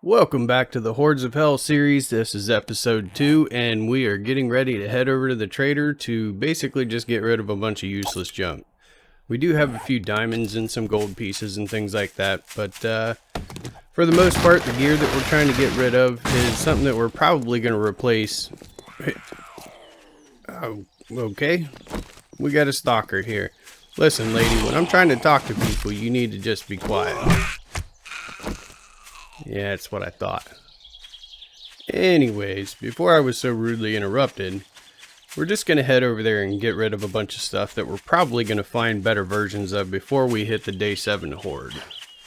Welcome back to the Hordes of Hell series. This is episode 2, and we are getting ready to head over to the trader to basically just get rid of a bunch of useless junk. We do have a few diamonds and some gold pieces and things like that, but for the most part, the gear that we're trying to get rid of is something that we're probably going to replace. Oh, okay. We got a stalker here. Listen, lady, when I'm trying to talk to people, you need to just be quiet. Yeah, that's what I thought. Anyways, before I was so rudely interrupted, we're just going to head over there and get rid of a bunch of stuff that we're probably going to find better versions of before we hit the day 7 horde.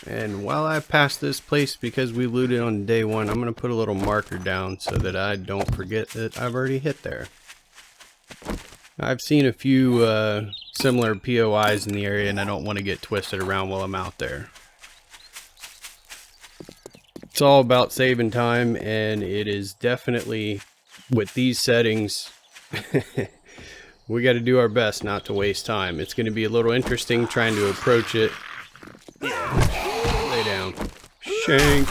And while I pass this place because we looted on day 1, I'm going to put a little marker down so that I don't forget that I've already hit there. I've seen a few similar POIs in the area, and I don't want to get twisted around while I'm out there. It's all about saving time, and it is definitely, with these settings, we got to do our best not to waste time. It's going to be a little interesting trying to approach it. Lay down. Shank.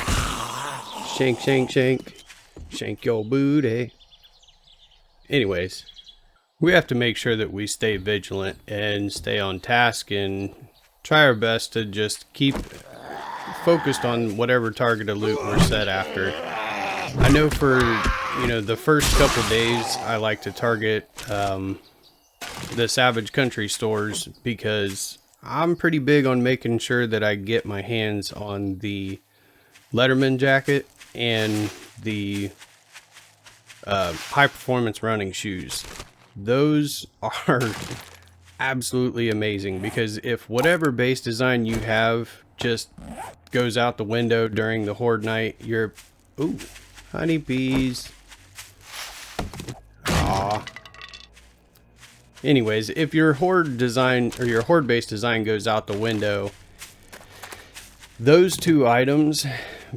Shank, shank, shank. Shank your booty. Anyways, we have to make sure that we stay vigilant and stay on task and try our best to just keep focused on whatever target of loot we're set after. I know for, the first couple days I like to target the Savage Country stores because I'm pretty big on making sure that I get my hands on the Letterman jacket and the high performance running shoes. Those are absolutely amazing because if whatever base design you have just goes out the window during the horde night, you're... Ooh, honeybees. Aww. Anyways, if your horde design or your horde base design goes out the window, those two items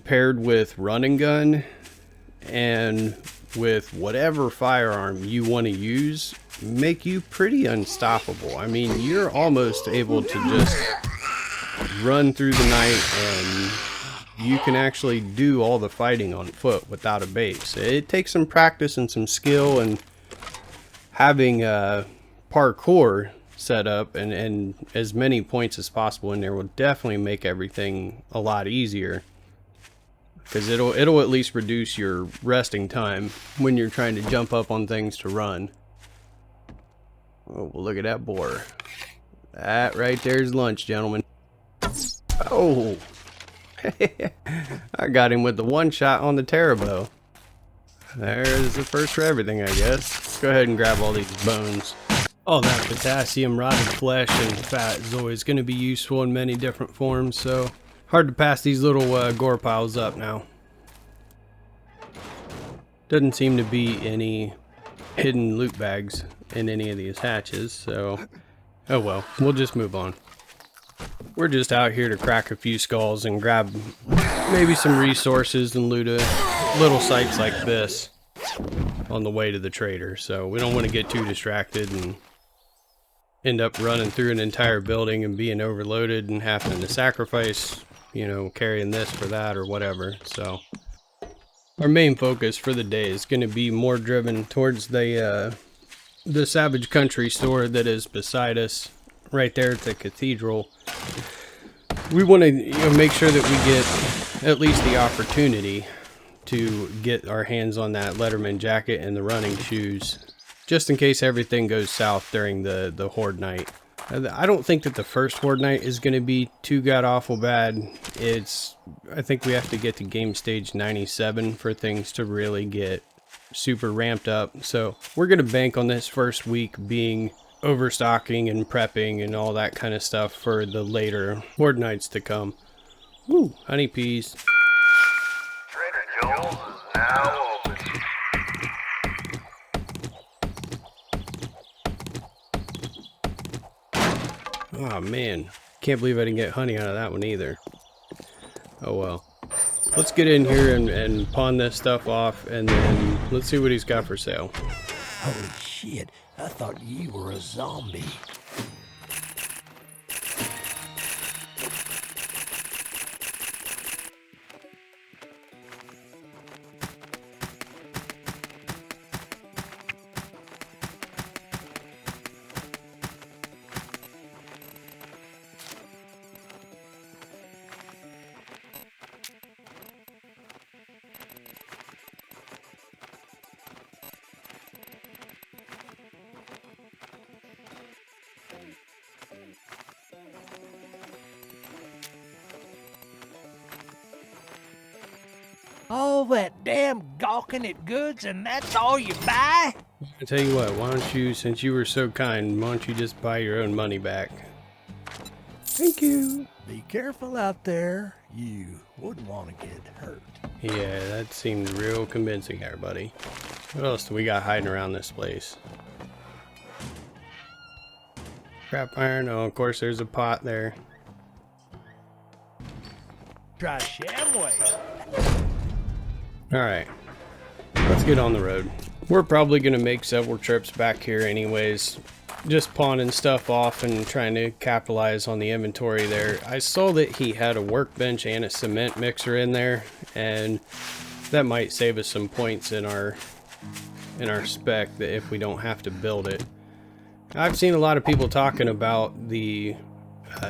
paired with running gun and with whatever firearm you want to use make you pretty unstoppable. I mean, you're almost able to just run through the night and you can actually do all the fighting on foot without a base. It takes some practice and some skill, and having parkour set up and as many points as possible in there will definitely make everything a lot easier, because it'll at least reduce your resting time when you're trying to jump up on things to run. Oh, well, look at that boar. That right there's lunch, gentlemen. Oh, I got him with the one shot on the Terrabo. There's the first for everything, I guess. Let's go ahead and grab all these bones. All that potassium, rotted flesh, and fat is always going to be useful in many different forms, so hard to pass these little gore piles up now. Doesn't seem to be any hidden loot bags in any of these hatches, so oh well, we'll just move on. We're just out here to crack a few skulls and grab maybe some resources and loot little sites like this on the way to the trader. So we don't want to get too distracted and end up running through an entire building and being overloaded and having to sacrifice, carrying this for that or whatever. So our main focus for the day is going to be more driven towards the Savage Country store that is beside us right there at the cathedral. We want to make sure that we get at least the opportunity to get our hands on that Letterman jacket and the running shoes, just in case everything goes south during the horde night. I don't think that the first horde night is going to be too god awful bad. I think we have to get to game stage 97 for things to really get super ramped up. So we're going to bank on this first week being overstocking and prepping and all that kind of stuff for the later horde nights to come. Woo, honeypeas. Trader Joel's is now open. Oh man, can't believe I didn't get honey out of that one either. Oh well. Let's get in here and pawn this stuff off, and then let's see what he's got for sale. Holy shit, I thought you were a zombie. All that damn gawking at goods and that's all you buy? I tell you what, why don't you, since you were so kind, why don't you just buy your own money back? Thank you. Be careful out there. You wouldn't want to get hurt. Yeah, that seemed real convincing there, buddy. What else do we got hiding around this place? Scrap iron. Oh, of course there's a pot there. Try Shamway. Alright, let's get on the road. We're probably going to make several trips back here anyways. Just pawning stuff off and trying to capitalize on the inventory there. I saw that he had a workbench and a cement mixer in there, and that might save us some points in our spec that if we don't have to build it. I've seen a lot of people talking about the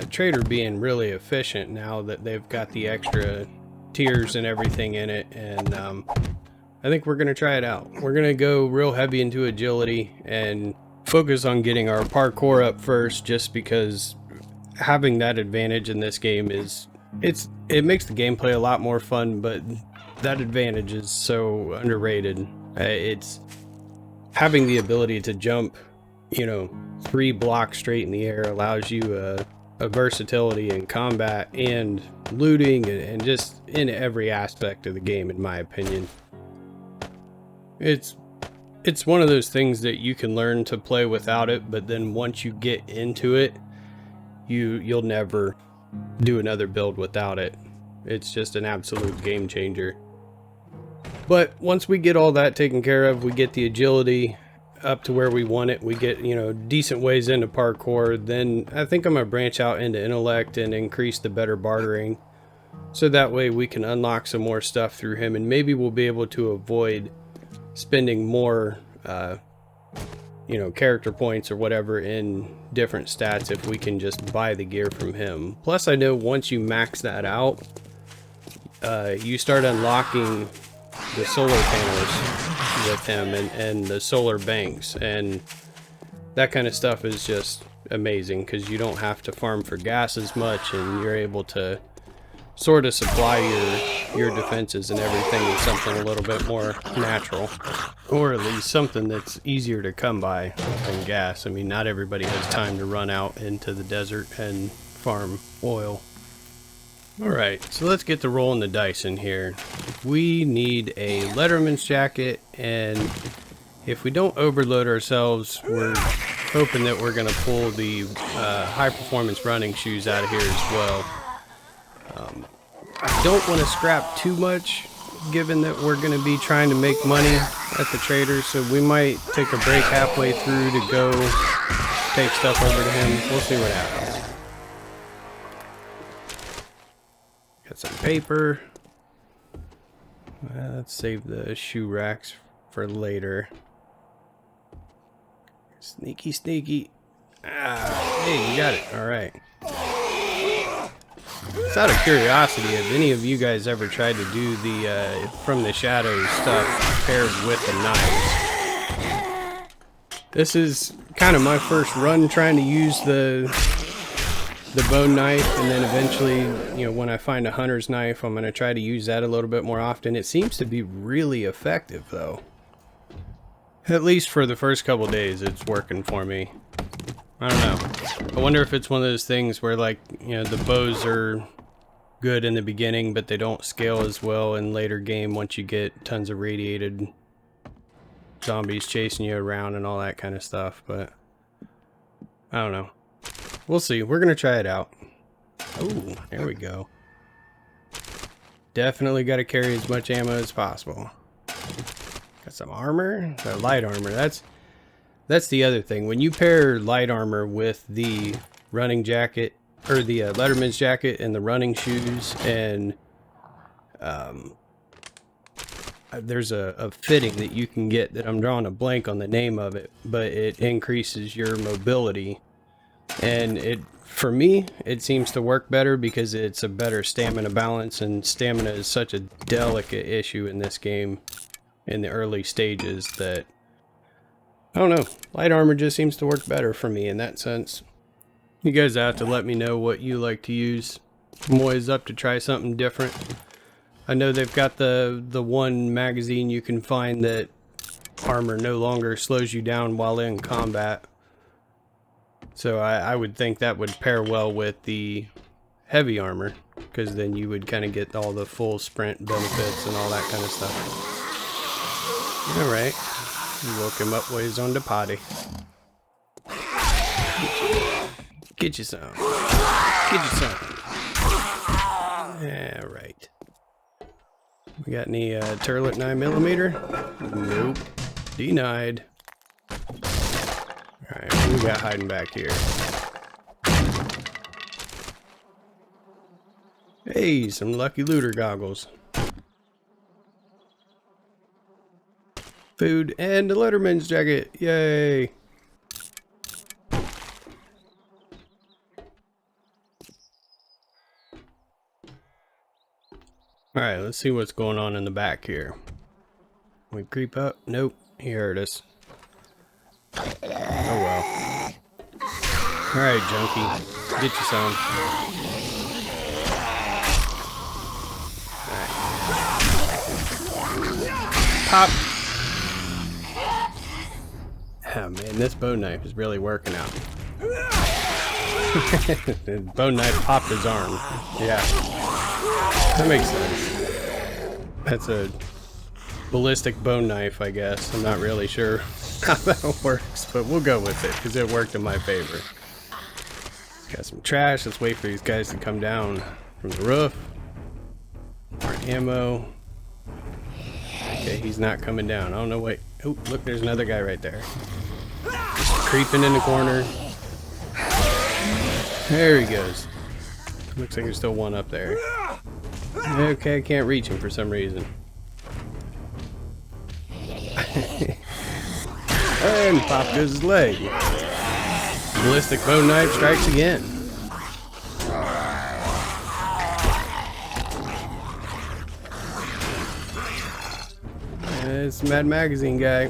trader being really efficient now that they've got the extra tiers and everything in it, and I think we're gonna try it out. We're gonna go real heavy into agility and focus on getting our parkour up first, just because having that advantage in this game is it makes the gameplay a lot more fun, but that advantage is so underrated. It's having the ability to jump, you know, 3 blocks straight in the air allows you a versatility in combat and looting and just in every aspect of the game, in my opinion. It's one of those things that you can learn to play without it, but then once you get into it, you'll never do another build without it. It's just an absolute game changer. But once we get all that taken care of, we get the agility up to where we want it, we get, you know, decent ways into parkour, then I think I'm gonna branch out into intellect and increase the better bartering, so that way we can unlock some more stuff through him, and maybe we'll be able to avoid spending more you know, character points or whatever in different stats if we can just buy the gear from him. Plus I know once you max that out, you start unlocking the solar panels with him and the solar banks, and that kind of stuff is just amazing because you don't have to farm for gas as much, and you're able to sort of supply your defenses and everything with something a little bit more natural, or at least something that's easier to come by than gas. I mean, not everybody has time to run out into the desert and farm oil. Alright, so let's get to rolling the dice in here. We need a letterman's jacket, and if we don't overload ourselves, we're hoping that we're going to pull the high performance running shoes out of here as well. I don't want to scrap too much, given that we're going to be trying to make money at the trader, so we might take a break halfway through to go take stuff over to him. We'll see what happens. Got some paper. Let's save the shoe racks for later. Sneaky, sneaky. Ah, hey, you got it. All right. Just out of curiosity, have any of you guys ever tried to do the from the shadows stuff paired with the knives? This is kind of my first run trying to use the bone knife, and then eventually, you know, when I find a hunter's knife, I'm going to try to use that a little bit more often. It seems to be really effective, though. At least for the first couple days, it's working for me. I don't know. I wonder if it's one of those things where, like, you know, the bows are good in the beginning, but they don't scale as well in later game once you get tons of radiated zombies chasing you around and all that kind of stuff, but I don't know. We'll see. We're going to try it out. Oh, there we go. Definitely got to carry as much ammo as possible. Got some armor. Light armor. That's the other thing. When you pair light armor with the running jacket, or the letterman's jacket and the running shoes, and there's a fitting that you can get that I'm drawing a blank on the name of it, but it increases your mobility. And for me, it seems to work better because it's a better stamina balance, and stamina is such a delicate issue in this game in the early stages that, I don't know, light armor just seems to work better for me in that sense. You guys have to let me know what you like to use. I'm always up to try something different. I know they've got the one magazine you can find that armor no longer slows you down while in combat. So I would think that would pair well with the heavy armor, because then you would kind of get all the full sprint benefits and all that kind of stuff. Alright, woke him up while he's on the potty. Get you some. Get you some. Alright. We got any turlet 9mm? Nope. Denied. Alright, what we got hiding back here? Hey, some lucky looter goggles. Food and the letterman's jacket. Yay! Alright, let's see what's going on in the back here. We creep up. Nope, he heard us. Oh well. Alright, junkie. Get you some. Alright. Pop! Oh man, this bow knife is really working out. The bow knife popped his arm. Yeah. That makes sense. That's a ballistic bone knife, I guess. I'm not really sure how that works, but we'll go with it because it worked in my favor. Got some trash. Let's wait for these guys to come down from the roof. More ammo. Okay, he's not coming down. Oh no, wait. Oh, look, there's another guy right there. Just creeping in the corner. There he goes. Looks like there's still one up there. Okay, I can't reach him for some reason. And pop goes his leg. Ballistic bow knife strikes again. It's Mad Magazine guy.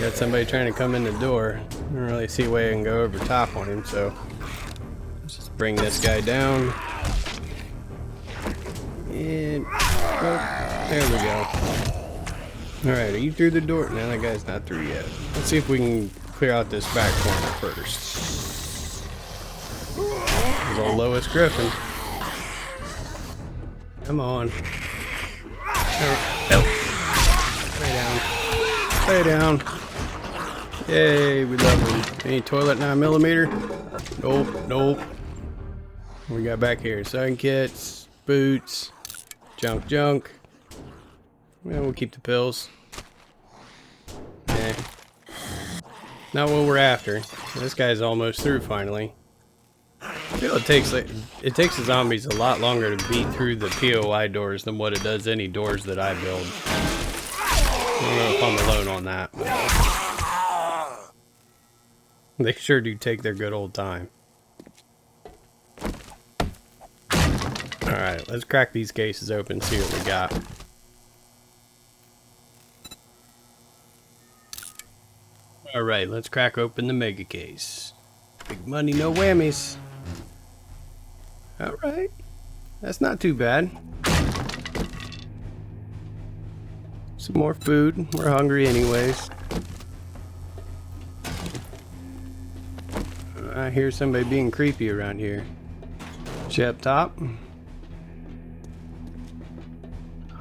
Got somebody trying to come in the door. I don't really see a way I can go over top on him, so let's just bring this guy down. And oh, there we go. Alright, are you through the door? No, that guy's not through yet. Let's see if we can clear out this back corner first. There's old Lois Griffin. Come on. Help. Lay down. Lay down. Yay, we love him. Any toilet 9mm? Nope, nope. What we got back here? Sun kits, boots, junk. Well, we'll keep the pills. Eh. Not what we're after. This guy's almost through finally. I feel it takes the zombies a lot longer to beat through the POI doors than what it does any doors that I build. I don't know if I'm alone on that, but they sure do take their good old time. Alright, let's crack these cases open and see what we got. Alright, let's crack open the mega case. Big money, no whammies. Alright, that's not too bad. Some more food. We're hungry anyways. I hear somebody being creepy around here. She up top?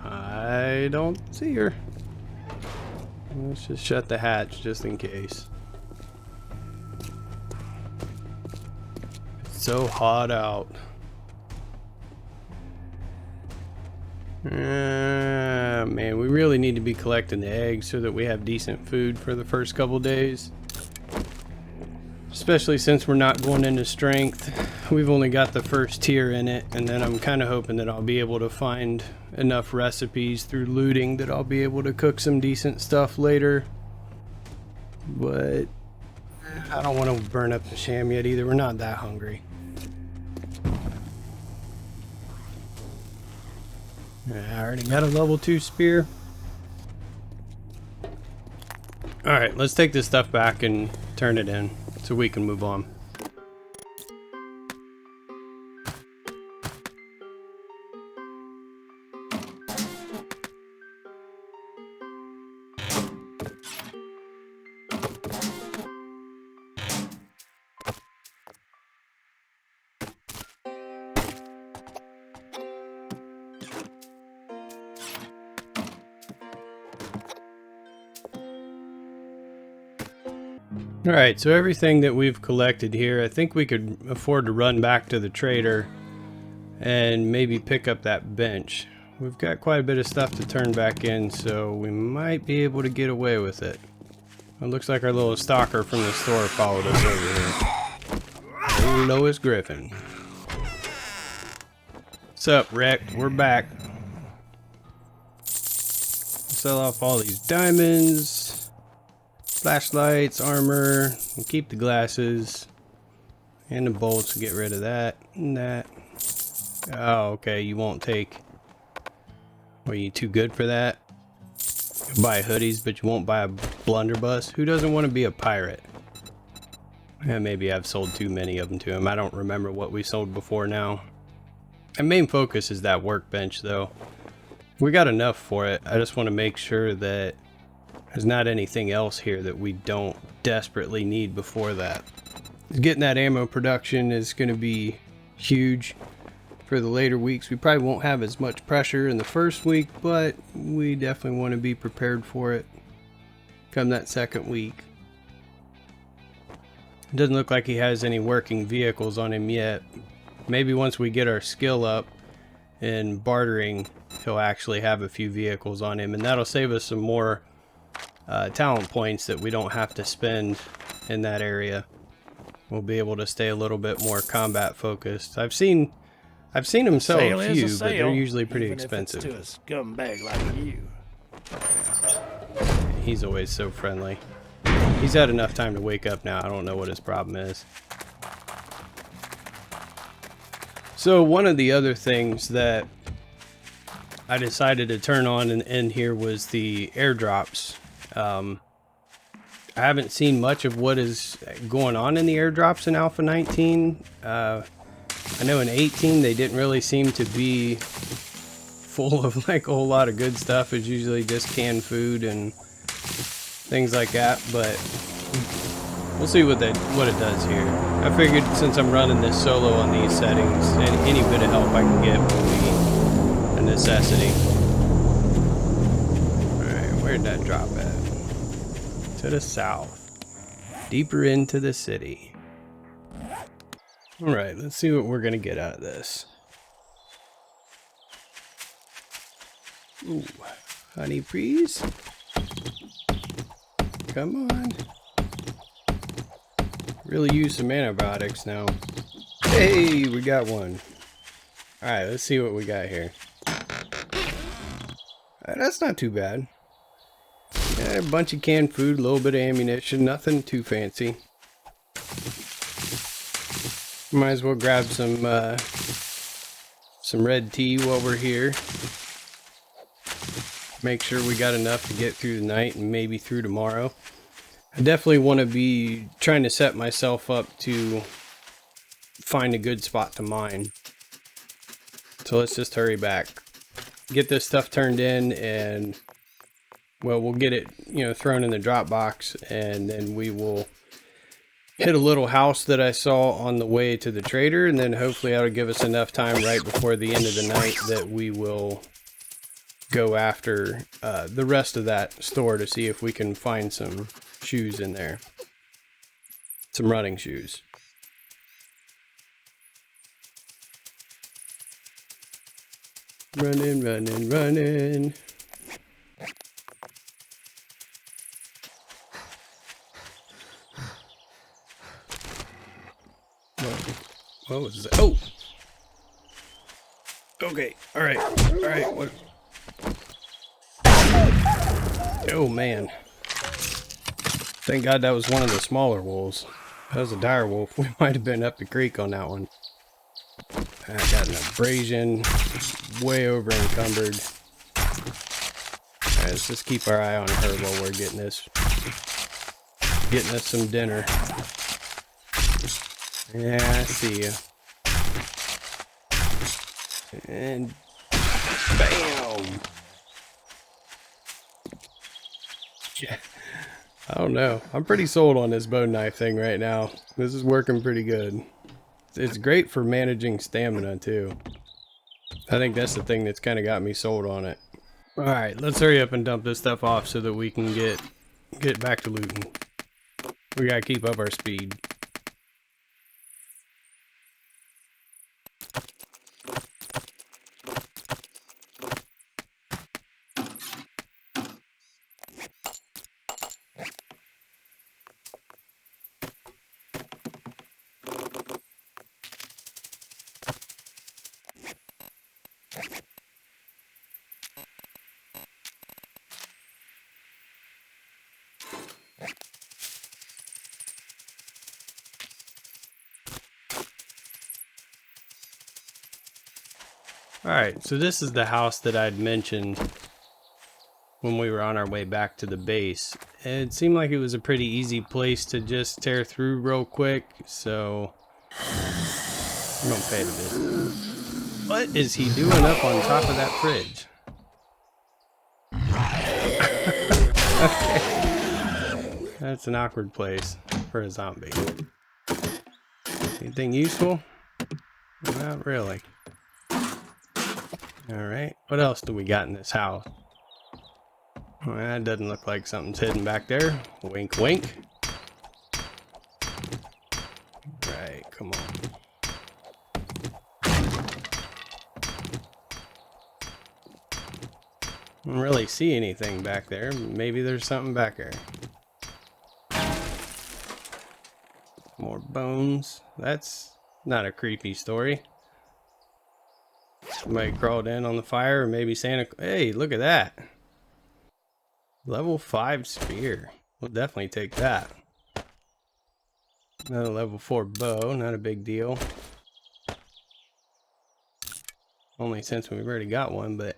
I don't see her. Let's just shut the hatch just in case. It's so hot out. Man, we really need to be collecting the eggs so that we have decent food for the first couple days. Especially since we're not going into strength. We've only got the first tier in it, and then I'm kind of hoping that I'll be able to find enough recipes through looting that I'll be able to cook some decent stuff later. But I don't want to burn up the sham yet either. We're not that hungry. I already got a level 2 spear. Alright, let's take this stuff back and turn it in so we can move on. Alright, so everything that we've collected here, I think we could afford to run back to the trader and maybe pick up that bench. We've got quite a bit of stuff to turn back in, so we might be able to get away with it. It looks like our little stalker from the store followed us over here. Oh, Lois Griffin. What's up, Rick? We're back. Sell off all these diamonds, flashlights, armor, and keep the glasses and the bolts. Get rid of that and that. Oh, okay. You won't take. Are you too good for that? You buy hoodies, but you won't buy a blunderbuss. Who doesn't want to be a pirate? Yeah, maybe I've sold too many of them to him. I don't remember what we sold before now. My main focus is that workbench, though. We got enough for it. I just want to make sure that there's not anything else here that we don't desperately need before that. Getting that ammo production is going to be huge for the later weeks. We probably won't have as much pressure in the first week, but we definitely want to be prepared for it come that second week. It doesn't look like he has any working vehicles on him yet. Maybe once we get our skill up in bartering, he'll actually have a few vehicles on him, and that'll save us some more talent points that we don't have to spend in that area. We'll be able to stay a little bit more combat focused. I've seen him sell a few, but they're usually pretty expensive. If it's to a scumbag like you. He's always so friendly. He's had enough time to wake up now. I don't know what his problem is. So one of the other things that I decided to turn on in here was the airdrops. I haven't seen much of what is going on in the airdrops in Alpha 19. I know in 18 they didn't really seem to be full of like a whole lot of good stuff. It's usually just canned food and things like that, but we'll see what it does here. I figured since I'm running this solo on these settings, any bit of help I can get will be a necessity. Alright, where'd that drop at? To the south. Deeper into the city. Alright, let's see what we're gonna get out of this. Ooh, honey, please. Come on. Really use some antibiotics now. Hey, we got one. Alright, let's see what we got here. That's not too bad. Yeah, a bunch of canned food, a little bit of ammunition, nothing too fancy. Might as well grab some red tea while we're here. Make sure we got enough to get through the night and maybe through tomorrow. I definitely want to be trying to set myself up to find a good spot to mine. So let's just hurry back. Get this stuff turned in and, well, we'll get it, thrown in the drop box, and then we will hit a little house that I saw on the way to the trader, and then hopefully that'll give us enough time right before the end of the night that we will go after the rest of that store to see if we can find some shoes in there. Some running shoes. Running, running, running. What was that? Oh! Okay, alright, what? Oh man. Thank God that was one of the smaller wolves. That was a dire wolf. We might have been up the creek on that one. I got an abrasion. Way over encumbered. Alright, let's just keep our eye on her while we're getting us some dinner. Yeah, I see you. And bam! Yeah. I don't know. I'm pretty sold on this bone knife thing right now. This is working pretty good. It's great for managing stamina too. I think that's the thing that's kind of got me sold on it. Alright, let's hurry up and dump this stuff off so that we can get back to looting. We gotta keep up our speed. Alright, so this is the house that I'd mentioned when we were on our way back to the base. It seemed like it was a pretty easy place to just tear through real quick, so I'm gonna pay to this. What is he doing up on top of that fridge? Okay. That's an awkward place for a zombie. Anything useful? Not really. Alright, what else do we got in this house? Well, that doesn't look like something's hidden back there. Wink, wink. Right, come on. I don't really see anything back there. Maybe there's something back there. More bones. That's not a creepy story. Somebody crawled in on the fire, or maybe Santa... Hey, look at that. Level 5 spear. We'll definitely take that. Another level 4 bow, not a big deal. Only since we've already got one, but...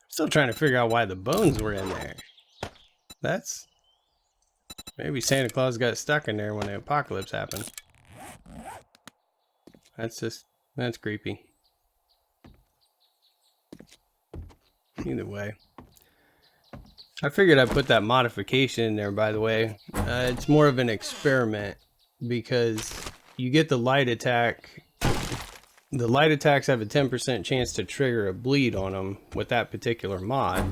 Still trying to figure out why the bones were in there. That's... Maybe Santa Claus got stuck in there when the apocalypse happened. That's creepy. Either way. I figured I'd put that modification in there, by the way. It's more of an experiment because you get the light attack. The light attacks have a 10% chance to trigger a bleed on them with that particular mod.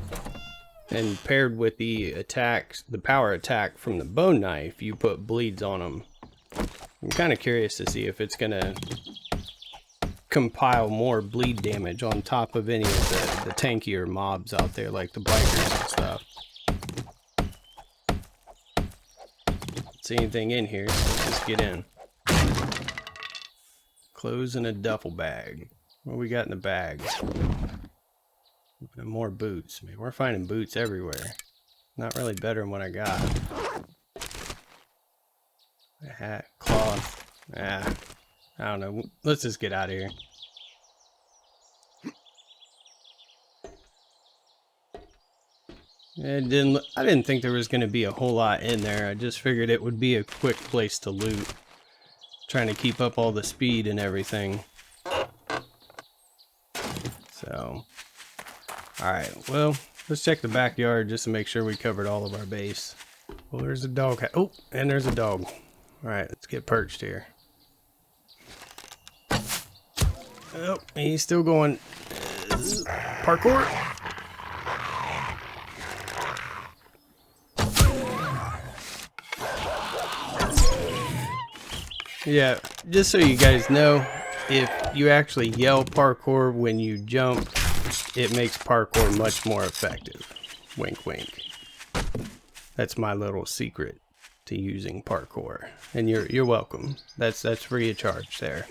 And paired with the attacks, the power attack from the bone knife, you put bleeds on them. I'm kind of curious to see if it's going to compile more bleed damage on top of any of the tankier mobs out there, like the bikers and stuff. See anything in here, so let's just get in. Clothes in a duffel bag. What we got in the bags? More boots. I mean, we're finding boots everywhere. Not really better than what I got. A hat, cloth. I don't know. Let's just get out of here. I didn't think there was going to be a whole lot in there. I just figured it would be a quick place to loot. Trying to keep up all the speed and everything. So, alright, well, let's check the backyard just to make sure we covered all of our base. Well, there's a dog. Oh, and there's a dog. Alright, let's get perched here. Oh, he's still going. Parkour. Yeah, just so you guys know, if you actually yell parkour when you jump, it makes parkour much more effective. Wink, wink. That's my little secret to using parkour. And you're welcome. That's free of charge there.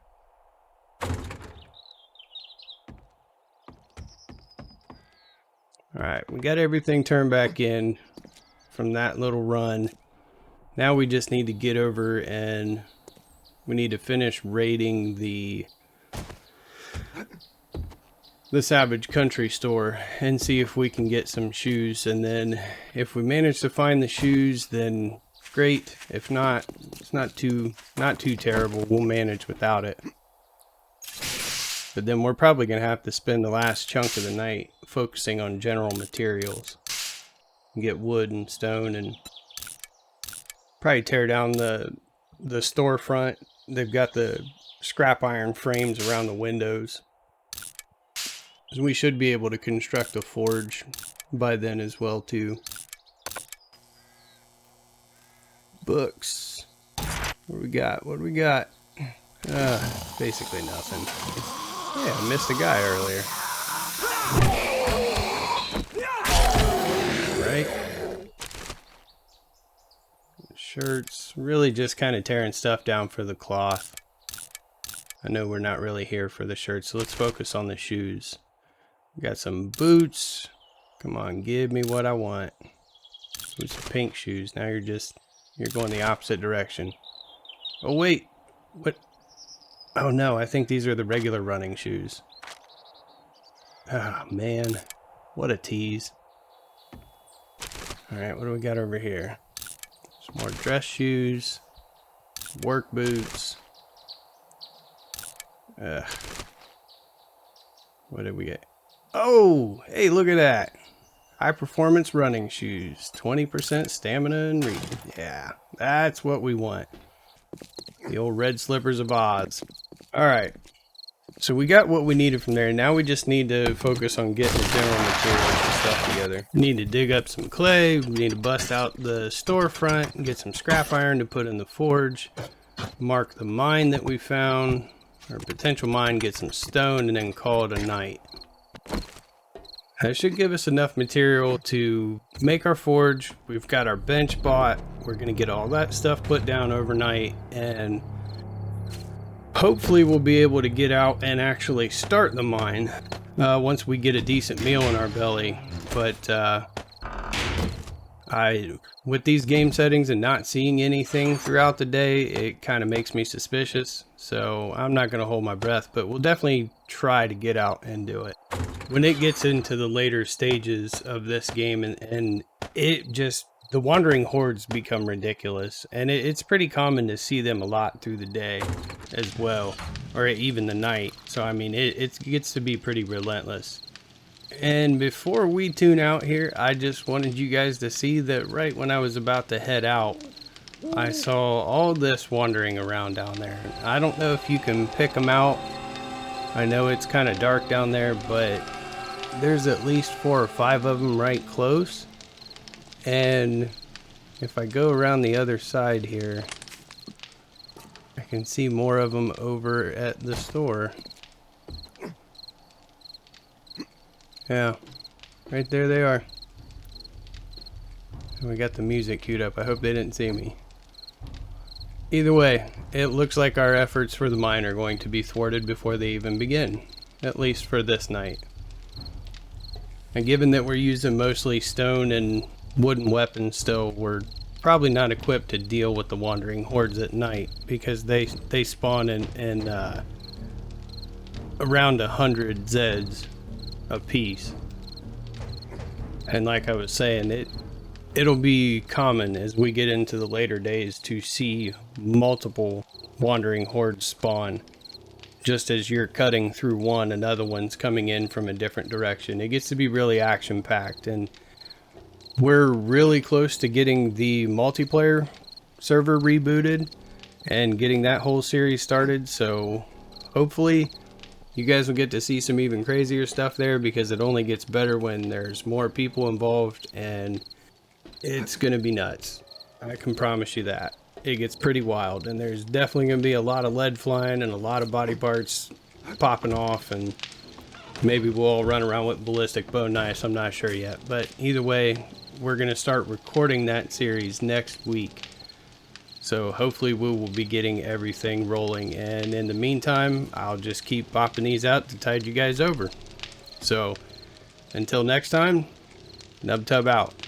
Alright, we got everything turned back in from that little run. Now we just need to get over and we need to finish raiding the Savage Country store and see if we can get some shoes. And then if we manage to find the shoes, then great. If not, it's not too terrible. We'll manage without it. But then we're probably going to have to spend the last chunk of the night focusing on general materials. Get wood and stone and probably tear down the storefront. They've got the scrap iron frames around the windows. So we should be able to construct a forge by then as well too. Books. What do we got? What do we got? Basically nothing. Yeah, I missed a guy earlier. Right? Shirts. Really just kind of tearing stuff down for the cloth. I know we're not really here for the shirts, so let's focus on the shoes. We got some boots. Come on, give me what I want. With some pink shoes. Now you're going the opposite direction. Oh wait, what? Oh no, I think these are the regular running shoes. Ah, man, what a tease. All right, what do we got over here? Some more dress shoes, work boots. What did we get? Oh, hey, look at that. High performance running shoes. 20% stamina and reach. Yeah, that's what we want. The old red slippers of Oz. Alright. So we got what we needed from there. Now we just need to focus on getting the general materials and stuff together. We need to dig up some clay. We need to bust out the storefront and get some scrap iron to put in the forge. Mark the mine that we found. Or potential mine, get some stone, and then call it a night. That should give us enough material to make our forge. We've got our bench bought. We're going to get all that stuff put down overnight, and hopefully we'll be able to get out and actually start the mine once we get a decent meal in our belly. But with these game settings and not seeing anything throughout the day, it kind of makes me suspicious. So I'm not going to hold my breath, but we'll definitely try to get out and do it. When it gets into the later stages of this game and the wandering hordes become ridiculous, and it's pretty common to see them a lot through the day as well, or even the night. So I mean, it gets to be pretty relentless. And before we tune out here, I just wanted you guys to see that right when I was about to head out, I saw all this wandering around down there. I don't know if you can pick them out. I know it's kind of dark down there, but there's at least 4 or 5 of them right close. And if I go around the other side here, I can see more of them over at the store. Yeah, right there they are. And we got the music queued up. I hope they didn't see me. Either way, it looks like our efforts for the mine are going to be thwarted before they even begin. At least for this night. And given that we're using mostly stone and wooden weapons still, we're probably not equipped to deal with the wandering hordes at night, because they spawn in around 100 Zeds a piece. And like I was saying, it'll be common as we get into the later days to see multiple wandering hordes spawn. Just as you're cutting through one, another one's coming in from a different direction. It gets to be really action-packed, and we're really close to getting the multiplayer server rebooted and getting that whole series started. So hopefully you guys will get to see some even crazier stuff there, because it only gets better when there's more people involved, and it's gonna be nuts. I can promise you that. It gets pretty wild, and there's definitely going to be a lot of lead flying and a lot of body parts popping off, and maybe we'll all run around with ballistic bow knives. I'm not sure yet, but either way, we're going to start recording that series next week. So hopefully we will be getting everything rolling, and in the meantime, I'll just keep popping these out to tide you guys over. So until next time, NubTub out.